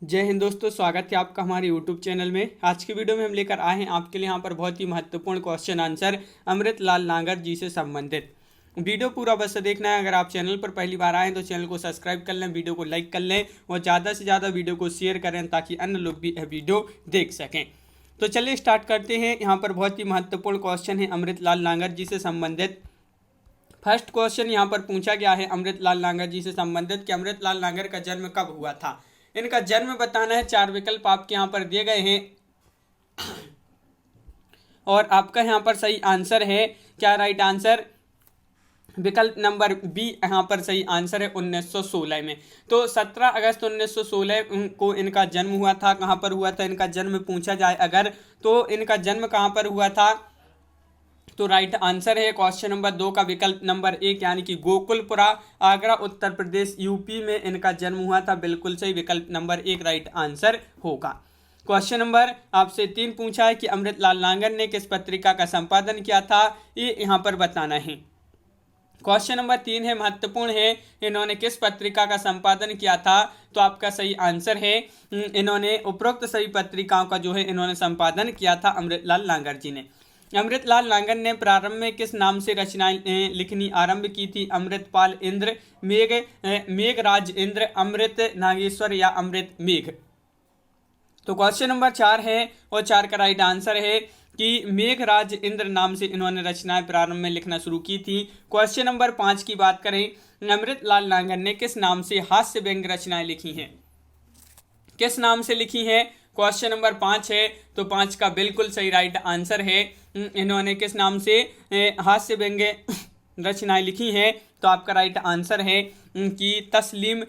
जय हिंद दोस्तों, स्वागत है आपका हमारे YouTube चैनल में। आज की वीडियो में हम लेकर आए हैं आपके लिए यहाँ पर बहुत ही महत्वपूर्ण क्वेश्चन आंसर अमृतलाल नागर जी से संबंधित। वीडियो पूरा बस से देखना है। अगर आप चैनल पर पहली बार आए तो चैनल को सब्सक्राइब कर लें, वीडियो को लाइक कर लें और ज़्यादा से ज़्यादा वीडियो को शेयर करें ताकि अन्य लोग भी यह वीडियो देख सकें। तो चलिए स्टार्ट करते हैं। यहाँ पर बहुत ही महत्वपूर्ण क्वेश्चन है अमृतलाल नागर जी से संबंधित। फर्स्ट क्वेश्चन यहाँ पर पूछा गया है अमृतलाल नागर जी से संबंधित कि अमृतलाल नागर का जन्म कब हुआ था। इनका जन्म बताना है। 4 विकल्प आपके यहाँ पर दिए गए हैं और आपका यहाँ पर सही आंसर है क्या? राइट आंसर विकल्प नंबर बी यहाँ पर सही आंसर है 1916 में। तो 17 अगस्त 1916 को इनका जन्म हुआ था। कहाँ पर हुआ था इनका जन्म पूछा जाए अगर, तो इनका जन्म कहाँ पर हुआ था? तो राइट आंसर है क्वेश्चन नंबर 2 का विकल्प नंबर 1 यानी कि गोकुलपुरा, आगरा, उत्तर प्रदेश, यूपी में इनका जन्म हुआ था। बिल्कुल सही, विकल्प नंबर 1 राइट आंसर होगा। क्वेश्चन नंबर आपसे 3 पूछा है कि अमृतलाल नागर ने किस पत्रिका का संपादन किया था, ये यहाँ पर बताना है। क्वेश्चन नंबर 3 है, महत्वपूर्ण है, इन्होंने किस पत्रिका का संपादन किया था? तो आपका सही आंसर है इन्होंने उपरोक्त सभी पत्रिकाओं का जो है इन्होंने संपादन किया था अमृतलाल नागर जी ने। अमृतलाल नागर ने प्रारंभ में किस नाम से रचनाएं लिखनी आरंभ की थी? अमृतपाल इंद्र, मेघराज इंद्र, अमृत नागेश्वर या अमृत मेघ। तो क्वेश्चन नंबर 4 है और 4 का राइट आंसर है कि मेघराज इंद्र नाम से इन्होंने रचनाएं प्रारंभ में लिखना शुरू की थी। क्वेश्चन नंबर 5 की बात करें, अमृतलाल नागर ने किस नाम से हास्य व्यंग्य रचनाएं लिखी हैं? किस नाम से लिखी हैं? क्वेश्चन नंबर 5 है, तो 5 का बिल्कुल सही राइट आंसर है इन्होंने किस नाम से हास्य व्यंग्य रचनाएं लिखी हैं? तो आपका राइट आंसर है कि तस्लीम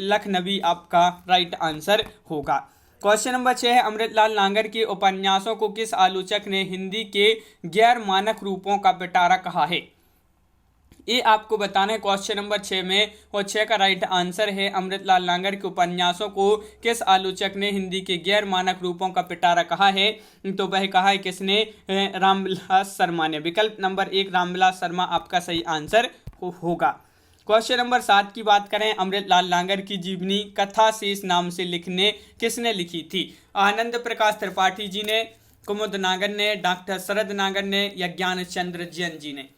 लखनवी आपका राइट आंसर होगा। क्वेश्चन नंबर 6 है, अमृतलाल नागर के उपन्यासों को किस आलोचक ने हिंदी के गैर मानक रूपों का पिटारा कहा है? ये आपको बताना है क्वेश्चन नंबर 6 में, और 6 का राइट आंसर है अमृतलाल नागर के उपन्यासों को किस आलोचक ने हिंदी के गैर मानक रूपों का पिटारा कहा है? तो वह कहा है किसने? रामविलास शर्मा ने। विकल्प नंबर 1 रामविलास शर्मा आपका सही आंसर होगा। क्वेश्चन नंबर 7 की बात करें, अमृतलाल नागर की जीवनी कथा शेष नाम से लिखने किसने लिखी थी? आनंद प्रकाश त्रिपाठी जी ने, कुमुद नागर ने, डॉक्टर शरद नागर ने या ज्ञानचंद्र जैन जी ने।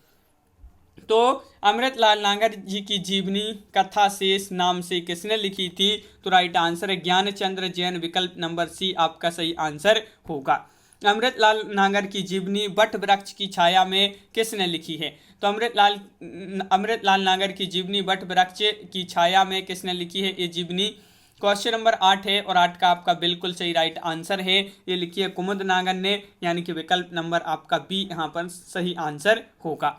तो अमृतलाल नागर जी की जीवनी कथा शेष नाम से किसने लिखी थी? तो राइट आंसर है ज्ञानचंद्र जैन। विकल्प नंबर सी आपका सही आंसर होगा। अमृतलाल नागर की जीवनी वट वृक्ष की छाया में किसने लिखी है? तो अमृतलाल नागर की जीवनी वट वृक्ष की छाया में किसने लिखी है ये जीवनी? क्वेश्चन नंबर 8 है और 8 का आपका बिल्कुल सही राइट आंसर है, ये लिखी है कुमुद नागर ने, यानी कि विकल्प नंबर आपका बी यहाँ पर सही आंसर होगा।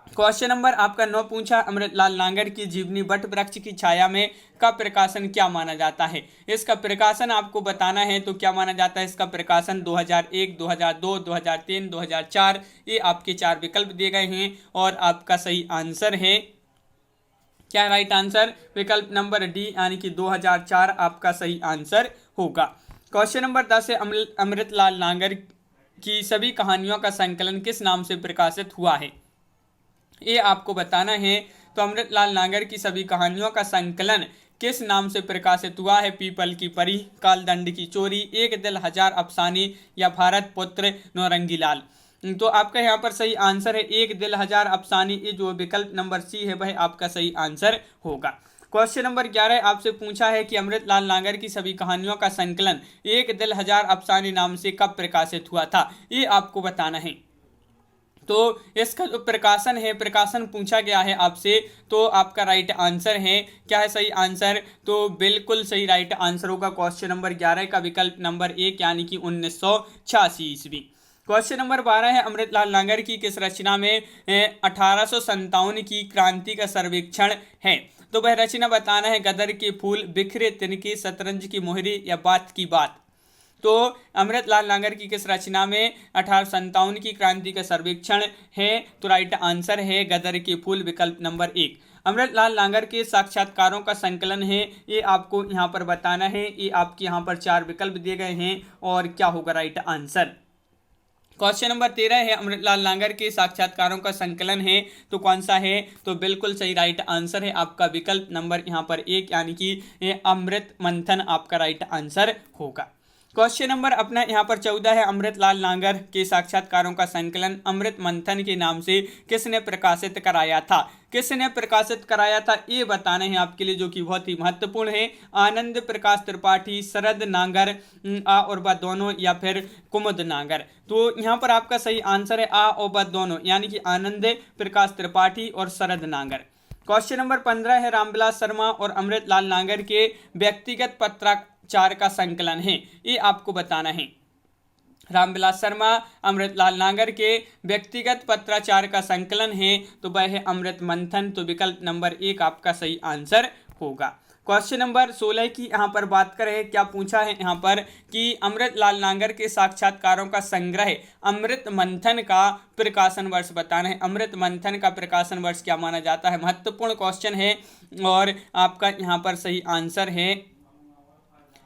क्वेश्चन नंबर आपका 9 पूछा, अमृतलाल नागर की जीवनी वट वृक्ष की छाया में का प्रकाशन क्या माना जाता है? इसका प्रकाशन आपको बताना है। तो क्या माना जाता है इसका प्रकाशन? 2001, 2002, 2003, 2004, ये आपके 4 विकल्प दिए गए हैं और आपका सही आंसर है क्या? राइट आंसर विकल्प नंबर डी यानी कि 2004 आपका सही आंसर होगा। क्वेश्चन नंबर 10 है, अमृतलाल नागर की सभी कहानियों का संकलन किस नाम से प्रकाशित हुआ है? ये आपको बताना है। तो अमृतलाल नागर की सभी कहानियों का संकलन किस नाम से प्रकाशित हुआ है? पीपल की परी, कालदंड की चोरी, एक दिल हजार अफसाने या भारत पुत्र नौरंगीलाल। तो आपका यहाँ पर सही आंसर है एक दिल हजार अफसाने। ये जो विकल्प नंबर सी है वह आपका सही आंसर होगा। क्वेश्चन नंबर 11 आपसे पूछा है कि अमृतलाल नागर की सभी कहानियों का संकलन एक दिल हजार अफसाने नाम से कब प्रकाशित हुआ था? ये आपको बताना है। तो इसका जो प्रकाशन है, प्रकाशन पूछा गया है आपसे, तो आपका राइट आंसर है क्या है सही आंसर? तो बिल्कुल सही राइट आंसर होगा क्वेश्चन नंबर 11 का विकल्प नंबर 1 यानी कि 1986 ईस्वी। क्वेश्चन नंबर 12 है, अमृतलाल नागर की किस रचना में 1857 की क्रांति का सर्वेक्षण है? तो वह रचना बताना है गदर के फूल, बिखरे तिनके, शतरंज की मोहरी या बात की बात। तो अमृतलाल नागर की किस रचना में 1857 की क्रांति का सर्वेक्षण है? तो राइट आंसर है गदर के फूल। विकल्प नंबर 1। अमृतलाल नागर के साक्षात्कारों का संकलन है, ये आपको यहाँ पर बताना है। ये आपके यहाँ पर 4 विकल्प दिए गए हैं और क्या होगा राइट आंसर? क्वेश्चन नंबर 13 है अमृतलाल नागर के साक्षात्कारों का संकलन है, तो कौन सा है? तो बिल्कुल सही राइट आंसर है आपका विकल्प नंबर यहाँ पर 1 यानी कि अमृत मंथन आपका राइट आंसर होगा। क्वेश्चन नंबर अपना यहाँ पर 14 है अमृतलाल नागर के साक्षात्कारों का संकलन अमृत मंथन के नाम से किसने प्रकाशित कराया था? किसने प्रकाशित कराया था ये बताना है आपके लिए, जो कि बहुत ही महत्वपूर्ण है। आनंद प्रकाश त्रिपाठी, शरद नागर, आ और ब दोनों, या फिर कुमुद नागर। तो यहाँ पर आपका सही आंसर है आ और ब दोनों, यानी कि आनंद प्रकाश त्रिपाठी और शरद नागर। क्वेश्चन नंबर 15 है रामविलास शर्मा और अमृतलाल नागर के व्यक्तिगत पत्राचार का संकलन है, ये आपको बताना है। रामविलास शर्मा अमृतलाल नागर के व्यक्तिगत पत्राचार का संकलन है, तो वह है अमृत मंथन, तो विकल्प नंबर 1 आपका सही आंसर होगा। क्वेश्चन नंबर 16 की यहाँ पर बात करें, क्या पूछा है यहाँ पर कि अमृतलाल नागर के साक्षात्कारों का संग्रह अमृत मंथन का प्रकाशन वर्ष बताना है। अमृत मंथन का प्रकाशन वर्ष क्या माना जाता है? महत्वपूर्ण क्वेश्चन है और आपका यहाँ पर सही आंसर है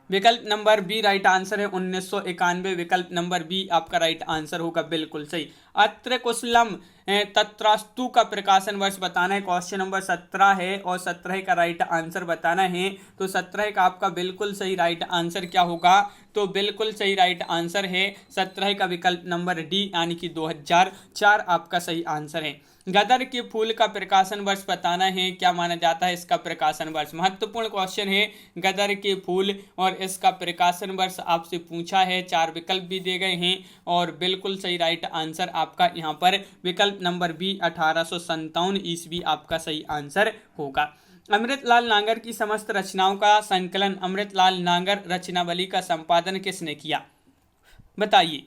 विकल्प नंबर बी राइट आंसर है 1991। विकल्प नंबर बी आपका राइट आंसर होगा, बिल्कुल सही। अत्र कुशलम तत्रास्तु का प्रकाशन वर्ष बताना है। क्वेश्चन नंबर 17 है और 17 का राइट आंसर बताना है, तो 17 का आपका बिल्कुल सही राइट आंसर क्या होगा? तो बिल्कुल सही राइट आंसर है 17 का विकल्प नंबर डी यानी कि 2004 आपका सही आंसर है। गदर के फूल का प्रकाशन वर्ष बताना है, क्या माना जाता है इसका प्रकाशन वर्ष? महत्वपूर्ण क्वेश्चन है, गदर के फूल और इसका प्रकाशन वर्ष आपसे पूछा है। 4 विकल्प भी दे गए हैं और बिल्कुल सही राइट आंसर आपका यहाँ पर विकल्प नंबर बी 1857 ईस्वी आपका सही आंसर होगा। अमृतलाल नागर की समस्त रचनाओं का संकलन अमृतलाल नागर रचनावली का संपादन किसने किया? बताइए।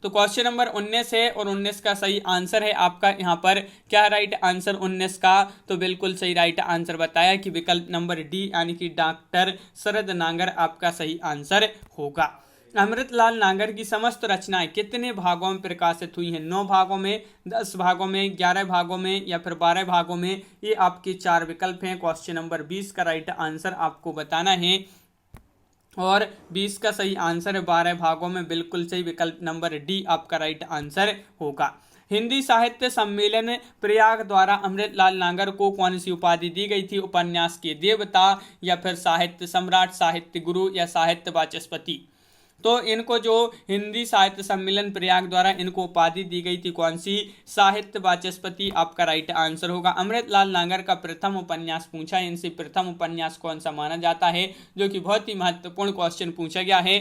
तो क्वेश्चन नंबर 19 है और 19 का सही आंसर है आपका यहाँ पर क्या राइट आंसर 19 का? तो बिल्कुल सही राइट आंसर बताया कि विकल्प नंबर डी यानी कि डॉक्टर शरद नागर आपका सही आंसर होगा। अमृतलाल नागर की समस्त रचनाएं कितने भागों में प्रकाशित हुई हैं? 9 भागों में, 10 भागों में, 11 भागों में या फिर 12 भागों में? ये आपके 4 विकल्प हैं। क्वेश्चन नंबर 20 का राइट आंसर आपको बताना है और 20 का सही आंसर है 12 भागों में, बिल्कुल सही। विकल्प नंबर डी आपका राइट आंसर होगा। हिंदी साहित्य सम्मेलन प्रयाग द्वारा अमृतलाल नागर को कौन सी उपाधि दी गई थी? उपन्यास के देवता या फिर साहित्य सम्राट, साहित्य गुरु या साहित्य वाचस्पति? तो इनको जो हिंदी साहित्य सम्मेलन प्रयाग द्वारा इनको उपाधि दी गई थी, कौन सी? साहित्य वाचस्पति आपका राइट आंसर होगा। अमृतलाल नागर का प्रथम उपन्यास पूछा है, इनसे प्रथम उपन्यास कौन सा माना जाता है, जो कि बहुत ही महत्वपूर्ण क्वेश्चन पूछा गया है।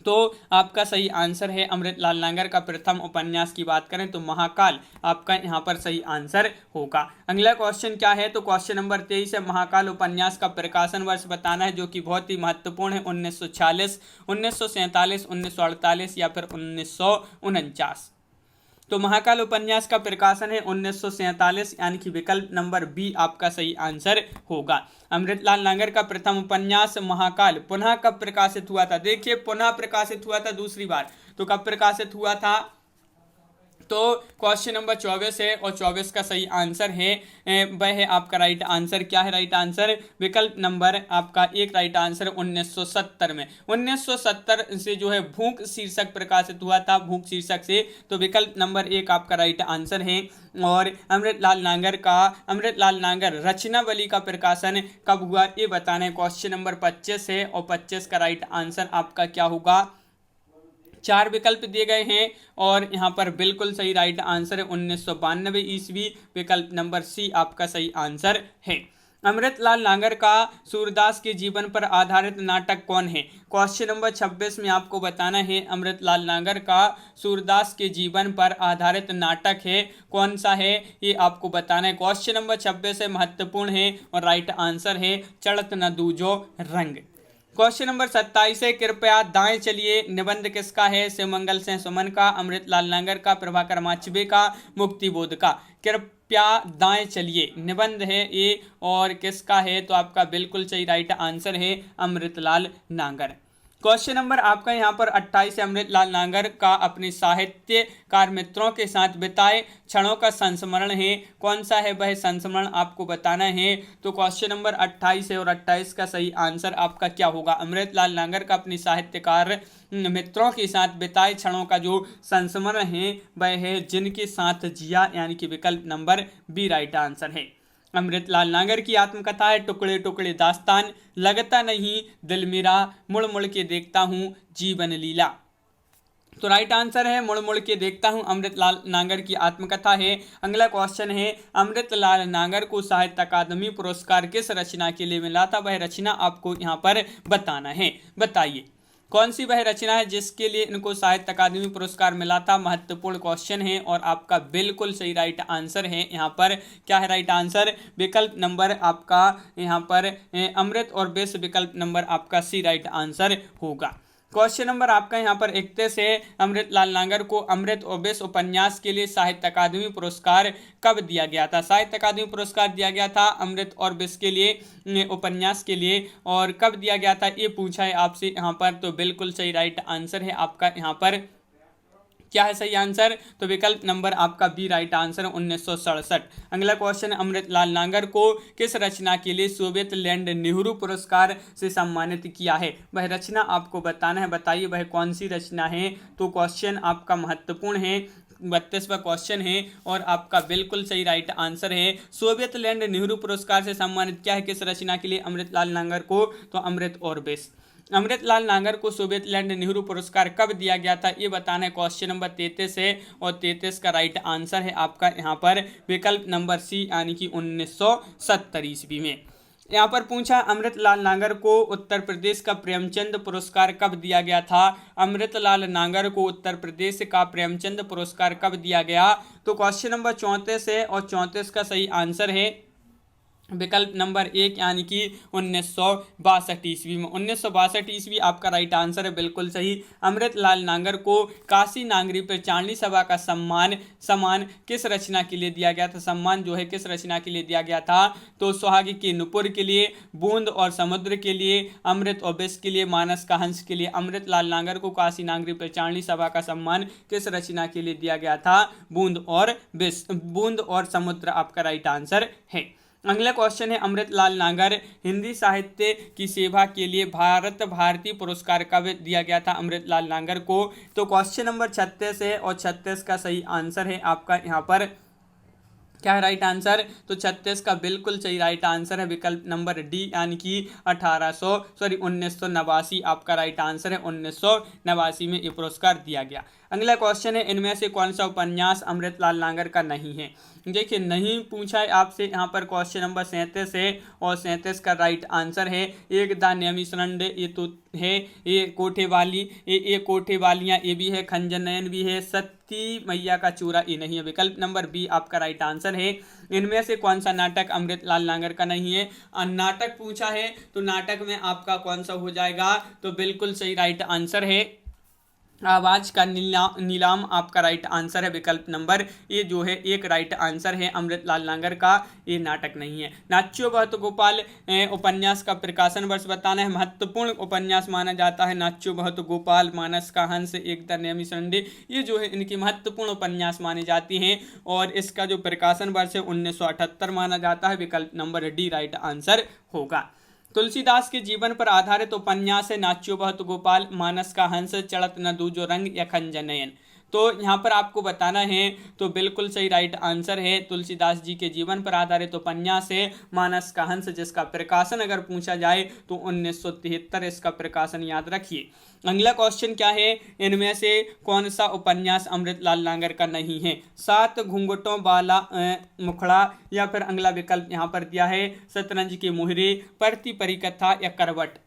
तो आपका सही आंसर है अमृतलाल नागर का प्रथम उपन्यास की बात करें तो महाकाल आपका यहाँ पर सही आंसर होगा। अगला क्वेश्चन क्या है? तो क्वेश्चन नंबर 23 है महाकाल उपन्यास का प्रकाशन वर्ष बताना है, जो कि बहुत ही महत्वपूर्ण है। 1946, 1947, 1948 या फिर 1949? तो महाकाल उपन्यास का प्रकाशन है 1947 यानी कि विकल्प नंबर बी आपका सही आंसर होगा। अमृतलाल नागर का प्रथम उपन्यास महाकाल पुनः कब प्रकाशित हुआ था? देखिए, पुनः प्रकाशित हुआ था दूसरी बार, तो कब प्रकाशित हुआ था? तो क्वेश्चन नंबर 24 है और 24 का सही आंसर है वह है आपका राइट आंसर। क्या है राइट आंसर? विकल्प नंबर आपका 1 राइट आंसर 1970 में। 1970 से जो है भूख शीर्षक प्रकाशित हुआ था, भूख शीर्षक से, तो विकल्प नंबर 1 आपका राइट आंसर है। और अमृतलाल नागर रचनावली का प्रकाशन कब हुआ ये बताना है। क्वेश्चन नंबर 25 है और 25 का राइट आंसर आपका क्या होगा? 4 विकल्प दिए गए हैं और यहाँ पर बिल्कुल सही राइट आंसर है 1992 ईस्वी। विकल्प नंबर सी आपका सही आंसर है। अमृतलाल नागर का सूरदास के जीवन पर आधारित नाटक कौन है? क्वेश्चन नंबर 26 में आपको बताना है अमृतलाल नागर का सूरदास के जीवन पर आधारित नाटक है कौन सा है, ये आपको बताना है। क्वेश्चन नंबर 26 है, महत्वपूर्ण है और राइट आंसर है चढ़त न दूजो रंग। क्वेश्चन नंबर 27 है, कृपया दाएं चलिए निबंध किसका है? शिवमंगल सिंह सुमन का, अमृतलाल नागर का, प्रभाकर माचबे का, मुक्तिबोध का? कृपया दाएं चलिए निबंध है ये और किसका है? तो आपका बिल्कुल सही राइट आंसर है अमृतलाल नागर। क्वेश्चन नंबर आपका यहाँ पर 28 है, अमृतलाल नागर का अपने साहित्यकार मित्रों के साथ बिताए क्षणों का संस्मरण है, कौन सा है वह संस्मरण आपको बताना है। तो क्वेश्चन नंबर 28 है और 28 का सही आंसर आपका क्या होगा, अमृतलाल नागर का अपने साहित्यकार मित्रों के साथ बिताए क्षणों का जो संस्मरण है वह है जिनके साथ जिया, यानी कि विकल्प नंबर बी राइट आंसर है। अमृतलाल नागर की आत्मकथा है टुकड़े टुकड़े दास्तान, लगता नहीं दिल मेरा, मुड़ मुड़ के देखता हूँ जीवन लीला। तो राइट आंसर है मुड़ मुड़ के देखता हूँ, अमृतलाल नागर की आत्मकथा है। अगला क्वेश्चन है, अमृतलाल नागर को साहित्य अकादमी पुरस्कार किस रचना के लिए मिला था, वह रचना आपको यहाँ पर बताना है। बताइए कौन सी वह रचना है जिसके लिए इनको साहित्य अकादमी पुरस्कार मिला था। महत्वपूर्ण क्वेश्चन है और आपका बिल्कुल सही राइट आंसर है यहाँ पर। क्या है राइट आंसर, विकल्प नंबर आपका यहाँ पर अमृत और विष, विकल्प नंबर आपका सी राइट आंसर होगा। क्वेश्चन नंबर आपका यहाँ पर 31 है, अमृतलाल नागर को अमृत और विष उपन्यास के लिए साहित्य अकादमी पुरस्कार कब दिया गया था। साहित्य अकादमी पुरस्कार दिया गया था अमृत और विष के लिए उपन्यास के लिए, और कब दिया गया था ये पूछा है आपसे यहाँ पर। तो बिल्कुल सही राइट आंसर है आपका यहाँ पर। क्या है सही आंसर, तो विकल्प नंबर आपका बी राइट आंसर 1967। अगला क्वेश्चन, अमृतलाल नागर को किस रचना के लिए सोवियत लैंड नेहरू पुरस्कार से सम्मानित किया है, वह रचना आपको बताना है। बताइए वह कौन सी रचना है। तो क्वेश्चन आपका महत्वपूर्ण है, 32वां क्वेश्चन है और आपका बिल्कुल सही राइट आंसर है। सोवियत लैंड नेहरू पुरस्कार से सम्मानित क्या है किस रचना के लिए अमृतलाल नागर को, तो अमृत और विष। अमृतलाल नागर को सोवियत लैंड नेहरू पुरस्कार कब दिया गया था ये बताना है। क्वेश्चन नंबर 33 है और 33 का राइट आंसर है आपका यहाँ पर विकल्प नंबर सी, यानी कि 1970 ईस्वी में। यहाँ पर पूछा अमृतलाल नागर को उत्तर प्रदेश का प्रेमचंद पुरस्कार कब दिया गया था। अमृतलाल नागर को उत्तर प्रदेश का प्रेमचंद पुरस्कार कब दिया गया। तो क्वेश्चन नंबर 34 है और 34 का सही आंसर है विकल्प नंबर 1, यानी कि 1962 ईस्वी में। 1962 ईस्वी आपका राइट आंसर है, बिल्कुल सही। अमृतलाल नागर को काशी नागरी पर चांदनी सभा का सम्मान किस रचना के लिए दिया गया था। सम्मान जो है किस रचना के लिए दिया गया था, तो सुहागी के नुपुर के लिए, बूंद और समुद्र के लिए, अमृत और विष के लिए, मानस का हंस के लिए। अमृतलाल नागर को काशी नागरी पर चांदनी सभा का सम्मान किस रचना के लिए दिया गया था, बूंद और विष, बूंद और समुद्र आपका राइट आंसर है। अगला क्वेश्चन है, अमृतलाल नागर हिंदी साहित्य की सेवा के लिए भारत भारती पुरस्कार कब दिया गया था अमृतलाल नागर को। तो क्वेश्चन नंबर 36 है और 36 का सही आंसर है आपका यहाँ पर। क्या है राइट आंसर, तो 36 का बिल्कुल सही राइट आंसर है विकल्प नंबर डी, यानी कि 1989 आपका राइट आंसर है। 1989 में ये पुरस्कार दिया गया। अगला क्वेश्चन है, इनमें से कौन सा उपन्यास अमृतलाल नागर का नहीं है। देखिए नहीं पूछा है आपसे यहाँ पर। क्वेश्चन नंबर 37 है और 37 का राइट आंसर है एक द नेमिसरंड, ये तो है, ये कोठे वाली, ये कोठे वालियाँ ये भी है, खंजर नयन भी है, सती मैया का चूरा ये नहीं है, विकल्प नंबर बी आपका राइट आंसर है। इनमें से कौन सा नाटक अमृतलाल नागर का नहीं है। नाटक पूछा है तो नाटक में आपका कौन सा हो जाएगा, तो बिल्कुल सही राइट आंसर है आवाज का नीलाम आपका राइट आंसर है, विकल्प नंबर ये जो है एक राइट आंसर है। अमृतलाल नागर का ये नाटक नहीं है। नाच्यो बहुत गोपाल उपन्यास का प्रकाशन वर्ष बताना है। महत्वपूर्ण उपन्यास माना जाता है नाच्यो बहुत गोपाल, मानस का हंस, एक द नेमिसरंडे, ये जो है इनकी महत्वपूर्ण उपन्यास मानी जाती हैं और इसका जो प्रकाशन वर्ष है 1978 माना जाता है, विकल्प नंबर डी राइट आंसर होगा। तुलसीदास के जीवन पर आधारित उपन्यास है नाच्यो बहुत गोपाल, मानस का हंस, चढ़त न दूजो रंग या खंजर नयन। तो यहाँ पर आपको बताना है, तो बिल्कुल सही राइट आंसर है तुलसीदास जी के जीवन पर आधारित उपन्यास है मानस का हंस, जिसका प्रकाशन अगर पूछा जाए तो 1973 इसका प्रकाशन याद रखिए। अगला क्वेश्चन क्या है, इनमें से कौन सा उपन्यास अमृतलाल नागर का नहीं है। 7 घूंघटों वाला मुखड़ा, या फिर अगला विकल्प यहाँ पर दिया है शतरंज के मोहरे, परती परिकथा या करवट।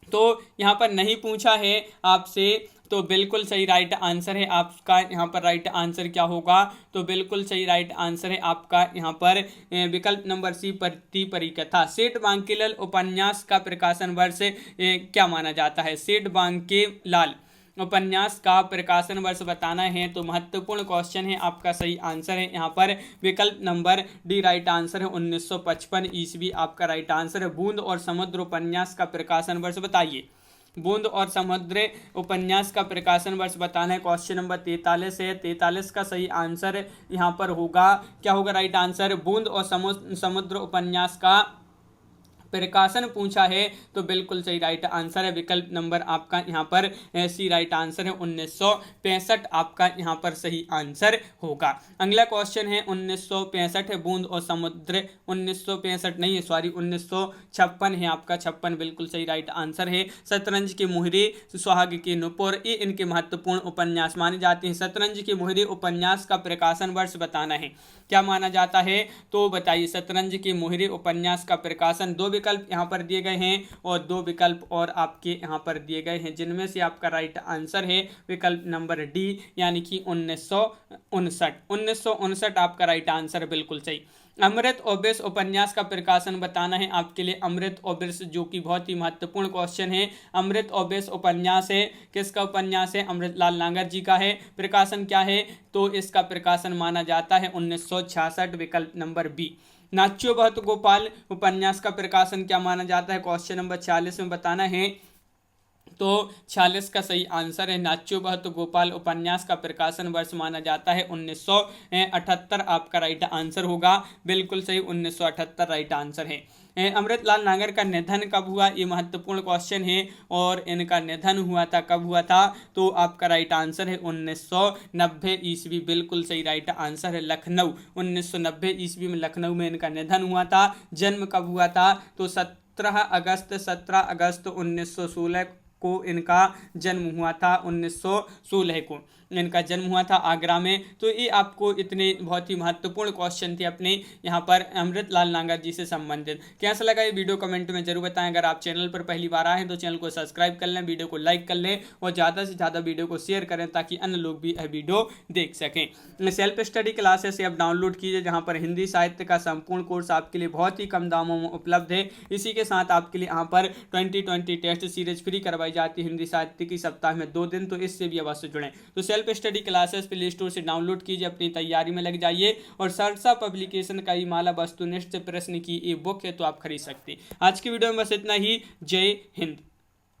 तो यहाँ पर नहीं पूछा है आपसे, तो बिल्कुल सही राइट आंसर है आपका यहाँ पर राइट आंसर क्या होगा, तो बिल्कुल सही राइट आंसर है आपका यहाँ पर विकल्प नंबर सी परती परिकथा। सेठ बांकेलाल उपन्यास का प्रकाशन वर्ष क्या माना जाता है। सेठ बांकेलाल उपन्यास का प्रकाशन वर्ष बताना है, तो महत्वपूर्ण क्वेश्चन है आपका सही आंसर है यहाँ पर विकल्प नंबर डी राइट आंसर है 1955 ईस्वी आपका राइट आंसर है। बूंद और समुद्र उपन्यास का प्रकाशन वर्ष बताइए। बूंद और समुद्र उपन्यास का प्रकाशन वर्ष बताना है। क्वेश्चन नंबर 43 है। 43 का सही आंसर यहाँ पर होगा, क्या होगा राइट आंसर, बूंद और समुद्र उपन्यास का प्रकाशन पूछा है तो बिल्कुल सही राइट आंसर है विकल्प नंबर आपका यहाँ पर सी राइट आंसर है। 1965 आपका यहाँ पर सही आंसर होगा। अगला क्वेश्चन है 1965 है, बूंद और समुद्र 1965 नहीं है, सॉरी 1956 है आपका, 56 बिल्कुल सही राइट आंसर है। शतरंज की मोहरी, सुहाग की नुपुर, ये इनके महत्वपूर्ण उपन्यास माने जाते हैं। शतरंज की मोहरी उपन्यास का प्रकाशन वर्ष बताना है, क्या माना जाता है तो बताइए। शतरंज की मोहरी उपन्यास का प्रकाशन, दो विकल्प यहाँ पर दिए गए हैं और दो विकल्प और आपके यहाँ पर दिए गए हैं, जिनमें से आपका राइट आंसर है विकल्प नंबर डी यानी कि 1959। 1959 आपका राइट आंसर बिल्कुल सही। अमृत और विष उपन्यास का प्रकाशन बताना है आपके लिए। अमृत और विष जो कि बहुत ही महत्वपूर्ण क्वेश्चन है। अमृत और विष उपन्यास है, किसका उपन्यास है, अमृतलाल नागर जी का है। प्रकाशन क्या है तो इसका प्रकाशन माना जाता है 1966 विकल्प नंबर बी। नाच्यो बहुत गोपाल उपन्यास का प्रकाशन क्या माना जाता है, क्वेश्चन नंबर 46 में बताना है तो 46 का सही आंसर है नाच्यो बहुत गोपाल उपन्यास का प्रकाशन वर्ष माना जाता है 1978 आपका राइट आंसर होगा, बिल्कुल सही 1978 राइट आंसर है। अमृतलाल नागर का निधन कब हुआ, ये महत्वपूर्ण क्वेश्चन है और इनका निधन हुआ था, कब हुआ था तो आपका राइट आंसर है 1990 ईस्वी, बिल्कुल सही राइट आंसर है लखनऊ। 1990 ईस्वी में लखनऊ में इनका निधन हुआ था। जन्म कब हुआ था तो 17 अगस्त 1916 को इनका जन्म हुआ था। 1916 को इनका जन्म हुआ था आगरा में। तो ये आपको इतने बहुत ही महत्वपूर्ण क्वेश्चन थे अपने यहाँ पर अमृतलाल नागर जी से संबंधित। कैसा लगा ये वीडियो कमेंट में जरूर बताएं। अगर आप चैनल पर पहली बार आए हैं तो चैनल को सब्सक्राइब कर लें, वीडियो को लाइक कर लें और ज़्यादा से ज़्यादा वीडियो को शेयर करें ताकि अन्य लोग भी यह वीडियो देख सकें। सेल्फ स्टडी क्लासेस से आप डाउनलोड कीजिए, जहाँ पर हिंदी साहित्य का संपूर्ण कोर्स आपके लिए बहुत ही कम दामों में उपलब्ध है। इसी के साथ आपके लिए यहाँ पर 2020 टेस्ट सीरीज फ्री करवाई जाती है हिंदी साहित्य की, सप्ताह में 2 दिन, तो इससे भी अवश्य जुड़ें। तो self study classes play store से डाउनलोड कीजिए, अपनी तैयारी में लग जाइए। और सरसा पब्लिकेशन का माला वस्तुनिष्ठ प्रश्न की ये बुक है तो आप खरीद सकते हैं। आज की वीडियो में बस इतना ही। जय हिंद।